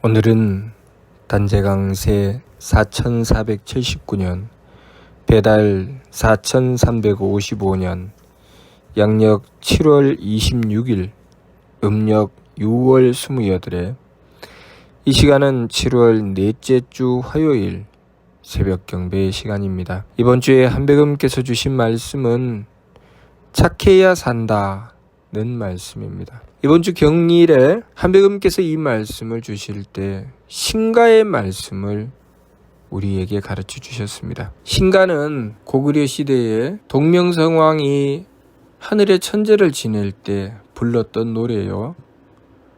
오늘은 단재강세 4479년 배달 4355년 양력 7월 26일 음력 6월 28일 이 시간은 7월 넷째 주 화요일 새벽 경배 시간입니다. 이번 주에 한백음께서 주신 말씀은 착해야 산다는 말씀입니다. 이번 주 경일에 한백음께서 이 말씀을 주실 때 신가의 말씀을 우리에게 가르쳐 주셨습니다. 신가는 고구려 시대에 동명성왕이 하늘의 천재를 지낼 때 불렀던 노래요.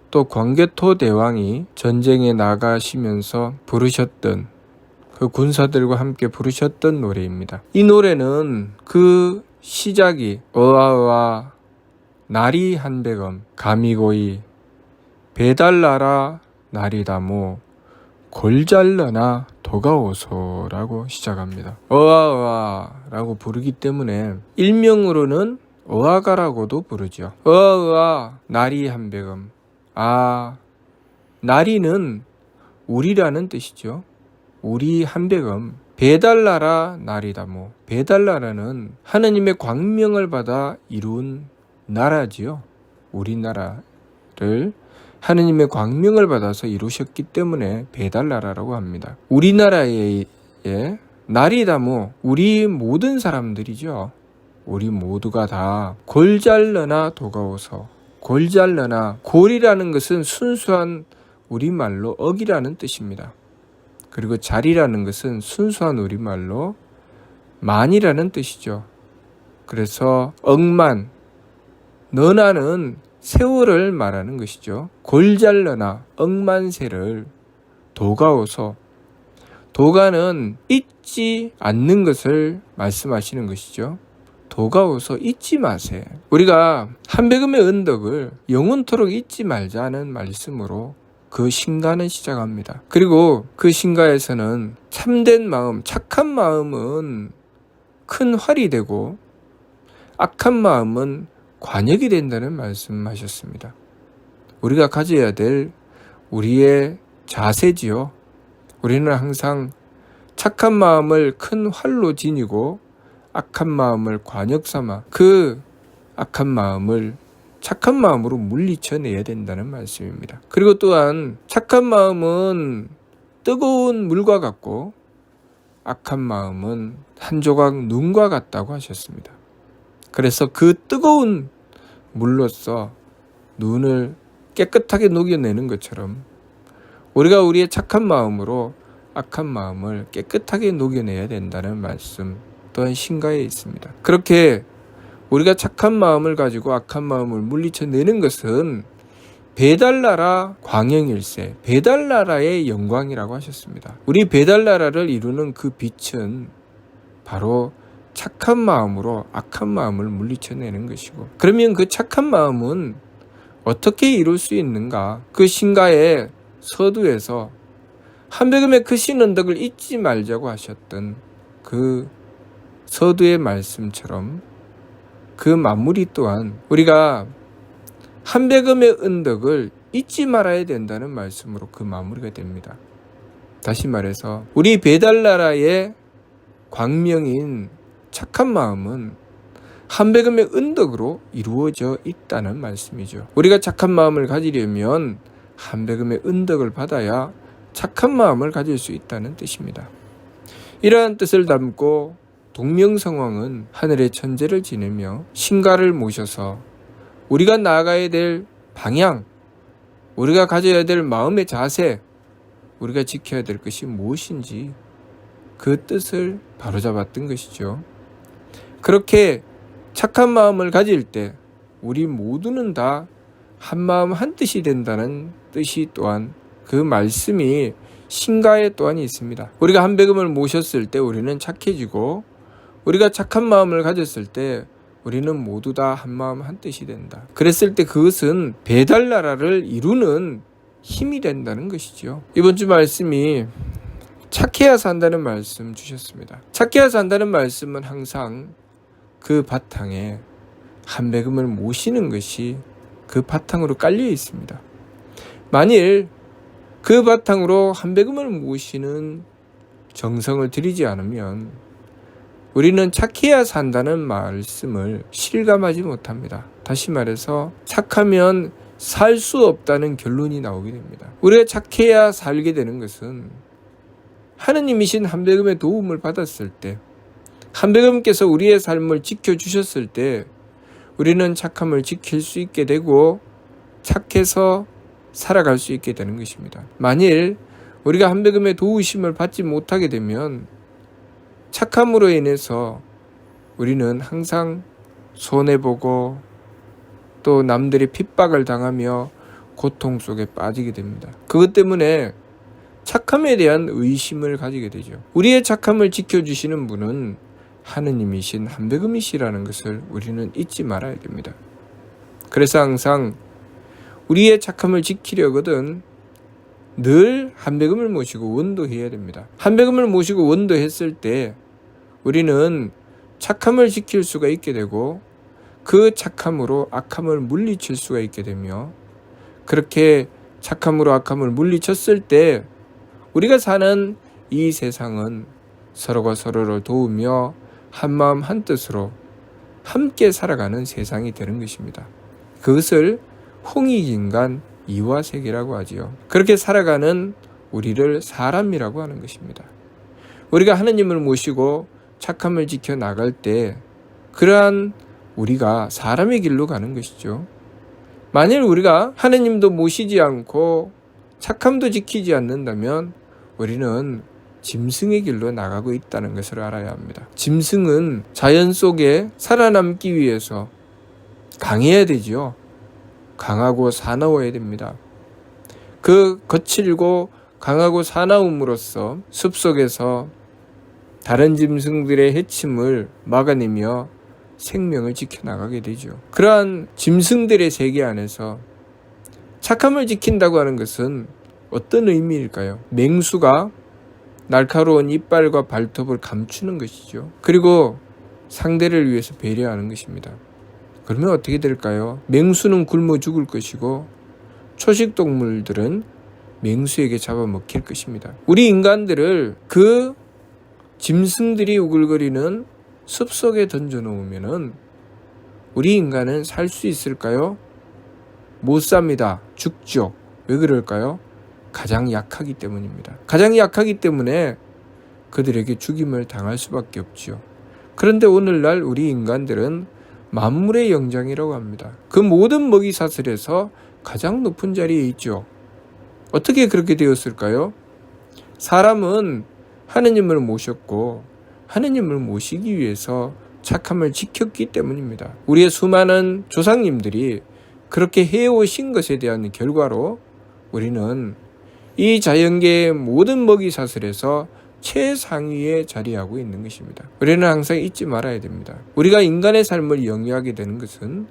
또 광개토 대왕이 전쟁에 나가시면서 부르셨던 그 군사들과 함께 부르셨던 노래입니다. 이 노래는 그 시작이 어아어아 나리 한백음 가미고이 배달나라 나리다모 골잘러나 도가오소라고 시작합니다. 어아어아라고 부르기 때문에 일명으로는 어아가라고도 부르죠. 어아어아 나리 한백음 나리는 우리라는 뜻이죠. 우리 한백음 배달나라 나리다모 배달나라는 하느님의 광명을 받아 이룬 나라지요. 우리나라를 하느님의 광명을 받아서 이루셨기 때문에 배달나라라고 합니다. 우리나라의 나리다모 우리 모든 사람들이죠. 우리 모두가 다 골잘러나 도가오서 골잘러나 골이라는 것은 순수한 우리말로 억이라는 뜻입니다. 그리고 자리라는 것은 순수한 우리말로 만이라는 뜻이죠. 그래서 억만 너나는 세월을 말하는 것이죠. 골잘러나 억만세를 도가오서 도가는 잊지 않는 것을 말씀하시는 것이죠. 도가오서 잊지 마세. 우리가 한백음의 은덕을 영원토록 잊지 말자는 말씀으로 그 신가는 시작합니다. 그리고 그 신가에서는 참된 마음, 착한 마음은 큰 활이 되고 악한 마음은 관역이 된다는 말씀하셨습니다. 우리가 가져야 될 우리의 자세지요. 우리는 항상 착한 마음을 큰 활로 지니고 악한 마음을 관역 삼아 그 악한 마음을 착한 마음으로 물리쳐내야 된다는 말씀입니다. 그리고 또한 착한 마음은 뜨거운 물과 같고 악한 마음은 한 조각 눈과 같다고 하셨습니다. 그래서 그 뜨거운 물로써 눈을 깨끗하게 녹여내는 것처럼 우리가 우리의 착한 마음으로 악한 마음을 깨끗하게 녹여내야 된다는 말씀 또한 신가에 있습니다. 그렇게 우리가 착한 마음을 가지고 악한 마음을 물리쳐내는 것은 배달나라 광영일세, 배달나라의 영광이라고 하셨습니다. 우리 배달나라를 이루는 그 빛은 바로 착한 마음으로 악한 마음을 물리쳐내는 것이고, 그러면 그 착한 마음은 어떻게 이룰 수 있는가? 그 신가의 서두에서 한백음의 크신 은덕을 잊지 말자고 하셨던 그 서두의 말씀처럼 그 마무리 또한 우리가 한백음의 은덕을 잊지 말아야 된다는 말씀으로 그 마무리가 됩니다. 다시 말해서 우리 배달나라의 광명인 착한 마음은 한백음의 은덕으로 이루어져 있다는 말씀이죠. 우리가 착한 마음을 가지려면 한백음의 은덕을 받아야 착한 마음을 가질 수 있다는 뜻입니다. 이러한 뜻을 담고 동명성왕은 하늘의 천재를 지내며 신가를 모셔서 우리가 나아가야 될 방향, 우리가 가져야 될 마음의 자세, 우리가 지켜야 될 것이 무엇인지 그 뜻을 바로잡았던 것이죠. 그렇게 착한 마음을 가질 때 우리 모두는 다 한마음 한뜻이 된다는 뜻이 또한 그 말씀이 신가에 또한 있습니다. 우리가 한백음을 모셨을 때 우리는 착해지고 우리가 착한 마음을 가졌을 때 우리는 모두 다 한마음 한뜻이 된다. 그랬을 때 그것은 배달나라를 이루는 힘이 된다는 것이죠. 이번 주 말씀이 착해야 산다는 말씀 주셨습니다. 착해야 산다는 말씀은 항상 그 바탕에 한백음을 모시는 것이 그 바탕으로 깔려 있습니다. 만일 그 바탕으로 한배금을 모시는 정성을 들이지 않으면 우리는 착해야 산다는 말씀을 실감하지 못합니다. 다시 말해서 착하면 살 수 없다는 결론이 나오게 됩니다. 우리가 착해야 살게 되는 것은 하느님이신 한배금의 도움을 받았을 때, 한배금께서 우리의 삶을 지켜주셨을 때 우리는 착함을 지킬 수 있게 되고 착해서 살아갈 수 있게 되는 것입니다. 만일 우리가 한배금의 도우심을 받지 못하게 되면 착함으로 인해서 우리는 항상 손해보고 또 남들이 핍박을 당하며 고통 속에 빠지게 됩니다. 그것 때문에 착함에 대한 의심을 가지게 되죠. 우리의 착함을 지켜주시는 분은 하느님이신 한배금이시라는 것을 우리는 잊지 말아야 됩니다. 그래서 항상 우리의 착함을 지키려거든 늘 한배금을 모시고 원도해야 됩니다. 한배금을 모시고 원도했을 때 우리는 착함을 지킬 수가 있게 되고 그 착함으로 악함을 물리칠 수가 있게 되며, 그렇게 착함으로 악함을 물리쳤을 때 우리가 사는 이 세상은 서로가 서로를 도우며 한마음 한뜻으로 함께 살아가는 세상이 되는 것입니다. 그것을 홍익인간 이화색이라고 하지요. 그렇게 살아가는 우리를 사람이라고 하는 것입니다. 우리가 하느님을 모시고 착함을 지켜 나갈 때 그러한 우리가 사람의 길로 가는 것이죠. 만일 우리가 하느님도 모시지 않고 착함도 지키지 않는다면 우리는 짐승의 길로 나가고 있다는 것을 알아야 합니다. 짐승은 자연 속에 살아남기 위해서 강해야 되죠. 강하고 사나워야 됩니다. 그 거칠고 강하고 사나움으로써 숲속에서 다른 짐승들의 해침을 막아내며 생명을 지켜나가게 되죠. 그러한 짐승들의 세계 안에서 착함을 지킨다고 하는 것은 어떤 의미일까요? 맹수가 날카로운 이빨과 발톱을 감추는 것이죠. 그리고 상대를 위해서 배려하는 것입니다. 그러면 어떻게 될까요? 맹수는 굶어 죽을 것이고 초식동물들은 맹수에게 잡아먹힐 것입니다. 우리 인간들을 그 짐승들이 우글거리는 숲속에 던져놓으면 우리 인간은 살 수 있을까요? 못 삽니다. 죽죠. 왜 그럴까요? 가장 약하기 때문입니다. 가장 약하기 때문에 그들에게 죽임을 당할 수밖에 없죠. 그런데 오늘날 우리 인간들은 만물의 영장이라고 합니다. 그 모든 먹이사슬에서 가장 높은 자리에 있죠. 어떻게 그렇게 되었을까요? 사람은 하느님을 모셨고 하느님을 모시기 위해서 착함을 지켰기 때문입니다. 우리의 수많은 조상님들이 그렇게 해오신 것에 대한 결과로 우리는 이 자연계의 모든 먹이사슬에서 최상위에 자리하고 있는 것입니다. 우리는 항상 잊지 말아야 됩니다. 우리가 인간의 삶을 영위하게 되는 것은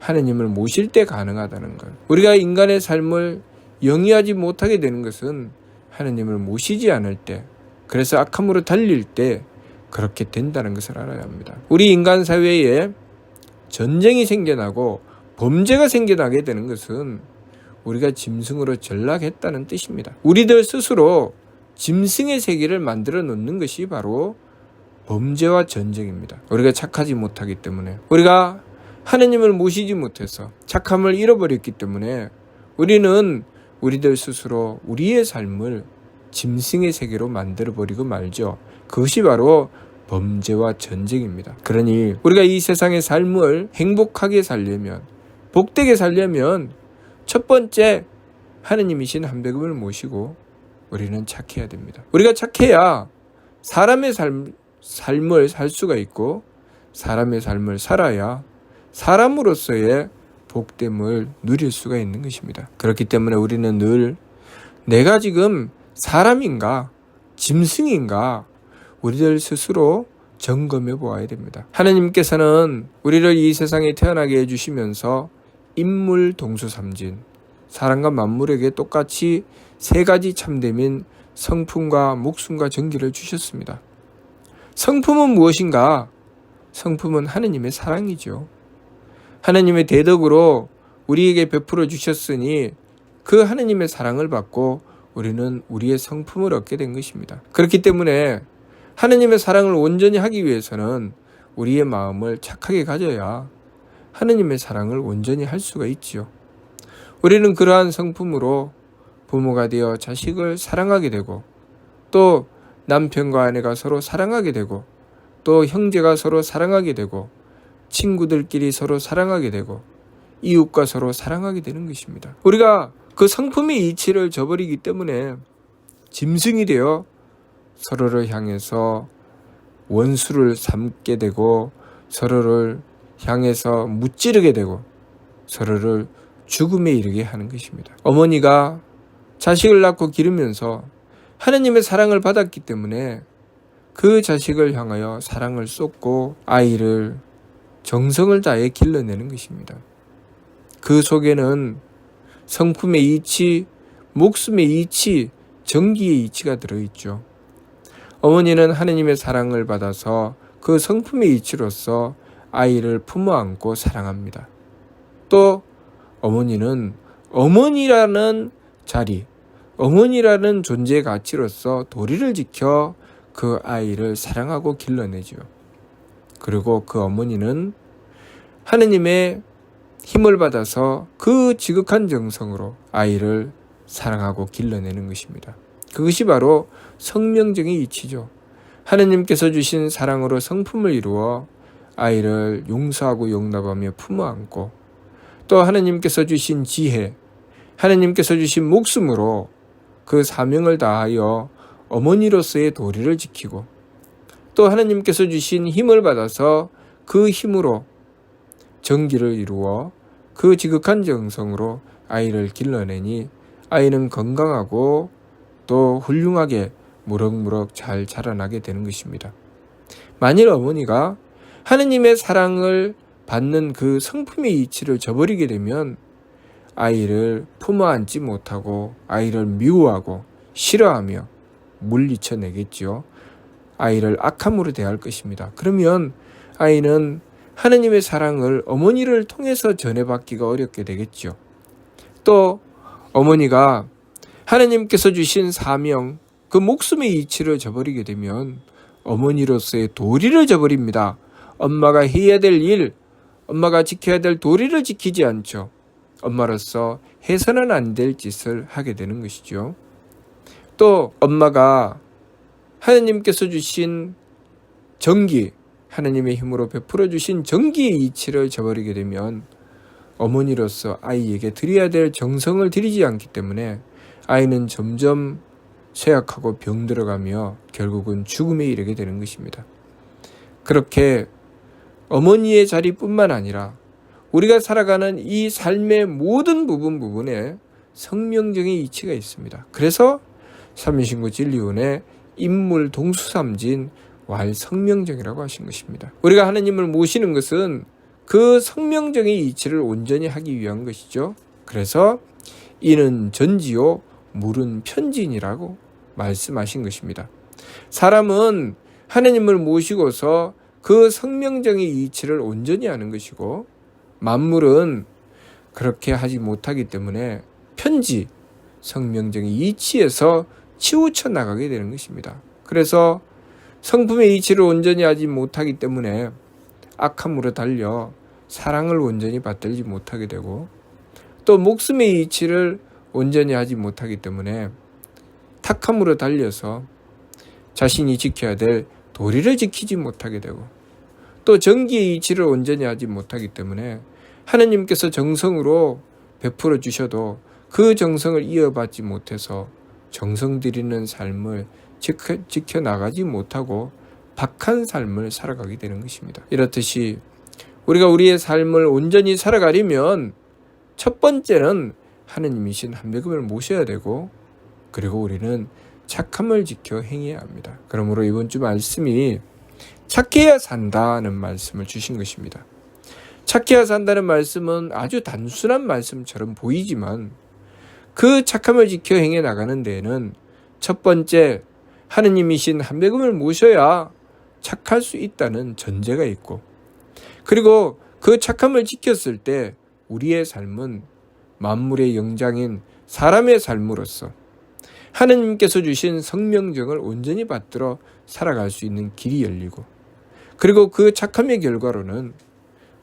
하느님을 모실 때 가능하다는 것. 우리가 인간의 삶을 영위하지 못하게 되는 것은 하느님을 모시지 않을 때, 그래서 악함으로 달릴 때 그렇게 된다는 것을 알아야 합니다. 우리 인간 사회에 전쟁이 생겨나고 범죄가 생겨나게 되는 것은 우리가 짐승으로 전락했다는 뜻입니다. 우리들 스스로 짐승의 세계를 만들어 놓는 것이 바로 범죄와 전쟁입니다. 우리가 착하지 못하기 때문에, 우리가 하느님을 모시지 못해서 착함을 잃어버렸기 때문에 우리는 우리들 스스로 우리의 삶을 짐승의 세계로 만들어버리고 말죠. 그것이 바로 범죄와 전쟁입니다. 그러니 우리가 이 세상의 삶을 행복하게 살려면, 복되게 살려면 첫 번째 하느님이신 한배금을 모시고 우리는 착해야 됩니다. 우리가 착해야 사람의 삶을 살 수가 있고, 사람의 삶을 살아야 사람으로서의 복됨을 누릴 수가 있는 것입니다. 그렇기 때문에 우리는 늘 내가 지금 사람인가 짐승인가 우리들 스스로 점검해 보아야 됩니다. 하느님께서는 우리를 이 세상에 태어나게 해주시면서 인물 동수삼진, 사람과 만물에게 똑같이 세 가지 참됨인 성품과 목숨과 정기를 주셨습니다. 성품은 무엇인가? 성품은 하느님의 사랑이죠. 하느님의 대덕으로 우리에게 베풀어 주셨으니 그 하느님의 사랑을 받고 우리는 우리의 성품을 얻게 된 것입니다. 그렇기 때문에 하느님의 사랑을 온전히 하기 위해서는 우리의 마음을 착하게 가져야 하느님의 사랑을 온전히 할 수가 있지요. 우리는 그러한 성품으로 부모가 되어 자식을 사랑하게 되고, 또 남편과 아내가 서로 사랑하게 되고, 또 형제가 서로 사랑하게 되고, 친구들끼리 서로 사랑하게 되고, 이웃과 서로 사랑하게 되는 것입니다. 우리가 그 성품의 이치를 저버리기 때문에 짐승이 되어 서로를 향해서 원수를 삼게 되고, 서로를 향해서 무찌르게 되고, 서로를 죽음에 이르게 하는 것입니다. 어머니가 자식을 낳고 기르면서 하느님의 사랑을 받았기 때문에 그 자식을 향하여 사랑을 쏟고 아이를 정성을 다해 길러내는 것입니다. 그 속에는 성품의 이치, 목숨의 이치, 정기의 이치가 들어있죠. 어머니는 하느님의 사랑을 받아서 그 성품의 이치로서 아이를 품어 안고 사랑합니다. 또 어머니는 어머니라는 자리, 어머니라는 존재의 가치로서 도리를 지켜 그 아이를 사랑하고 길러내죠. 그리고 그 어머니는 하느님의 힘을 받아서 그 지극한 정성으로 아이를 사랑하고 길러내는 것입니다. 그것이 바로 성명적인 이치죠. 하느님께서 주신 사랑으로 성품을 이루어 아이를 용서하고 용납하며 품어 안고, 또 하느님께서 주신 지혜, 하느님께서 주신 목숨으로 그 사명을 다하여 어머니로서의 도리를 지키고, 또 하느님께서 주신 힘을 받아서 그 힘으로 정기를 이루어 그 지극한 정성으로 아이를 길러내니 아이는 건강하고 또 훌륭하게 무럭무럭 잘 자라나게 되는 것입니다. 만일 어머니가 하느님의 사랑을 받는 그 성품의 이치를 저버리게 되면 아이를 품어 안지 못하고 아이를 미워하고 싫어하며 물리쳐내겠지요. 아이를 악함으로 대할 것입니다. 그러면 아이는 하느님의 사랑을 어머니를 통해서 전해받기가 어렵게 되겠죠. 또 어머니가 하느님께서 주신 사명, 그 목숨의 이치를 저버리게 되면 어머니로서의 도리를 저버립니다. 엄마가 해야 될 일, 엄마가 지켜야 될 도리를 지키지 않죠. 엄마로서 해서는 안 될 짓을 하게 되는 것이죠. 또 엄마가 하느님께서 주신 정기, 하느님의 힘으로 베풀어 주신 정기의 이치를 저버리게 되면 어머니로서 아이에게 드려야 될 정성을 드리지 않기 때문에 아이는 점점 쇠약하고 병들어가며 결국은 죽음에 이르게 되는 것입니다. 그렇게 어머니의 자리뿐만 아니라 우리가 살아가는 이 삶의 모든 부분에 성명적인 이치가 있습니다. 그래서 삼위신구 진리원의 인물 동수삼진 왈성명정이라고 하신 것입니다. 우리가 하느님을 모시는 것은 그 성명적인 이치를 온전히 하기 위한 것이죠. 그래서 이는 전지요 물은 편진이라고 말씀하신 것입니다. 사람은 하느님을 모시고서 그 성명적인 이치를 온전히 하는 것이고, 만물은 그렇게 하지 못하기 때문에 편지, 성명적인 이치에서 치우쳐 나가게 되는 것입니다. 그래서 성품의 이치를 온전히 하지 못하기 때문에 악함으로 달려 사랑을 온전히 받들지 못하게 되고, 또 목숨의 이치를 온전히 하지 못하기 때문에 탁함으로 달려서 자신이 지켜야 될 도리를 지키지 못하게 되고, 또 정기의 이치를 온전히 하지 못하기 때문에 하느님께서 정성으로 베풀어 주셔도 그 정성을 이어받지 못해서 정성 들이는 삶을 지켜나가지 못하고 박한 삶을 살아가게 되는 것입니다. 이렇듯이 우리가 우리의 삶을 온전히 살아가려면 첫 번째는 하느님이신 한백음을 모셔야 되고, 그리고 우리는 착함을 지켜 행해야 합니다. 그러므로 이번 주 말씀이 착해야 산다는 말씀을 주신 것입니다. 착해야 산다는 말씀은 아주 단순한 말씀처럼 보이지만 그 착함을 지켜 행해 나가는 데에는 첫 번째 하느님이신 한백음을 모셔야 착할 수 있다는 전제가 있고, 그리고 그 착함을 지켰을 때 우리의 삶은 만물의 영장인 사람의 삶으로서 하느님께서 주신 성명정을 온전히 받들어 살아갈 수 있는 길이 열리고, 그리고 그 착함의 결과로는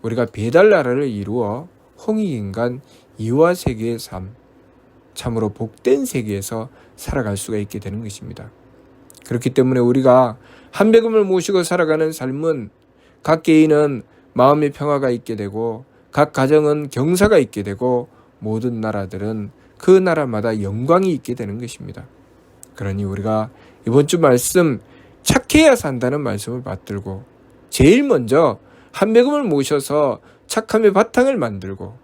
우리가 배달 나라를 이루어 홍익인간 이화 세계의 삶, 참으로 복된 세계에서 살아갈 수가 있게 되는 것입니다. 그렇기 때문에 우리가 한백음을 모시고 살아가는 삶은 각 개인은 마음의 평화가 있게 되고, 각 가정은 경사가 있게 되고, 모든 나라들은 그 나라마다 영광이 있게 되는 것입니다. 그러니 우리가 이번 주 말씀 착해야 산다는 말씀을 받들고, 제일 먼저 한백음을 모셔서 착함의 바탕을 만들고,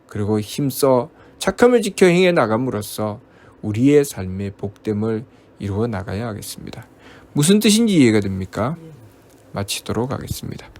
그리고 힘써 착함을 지켜 행해 나감으로써 우리의 삶의 복됨을 이루어 나가야 하겠습니다. 무슨 뜻인지 이해가 됩니까? 마치도록 하겠습니다.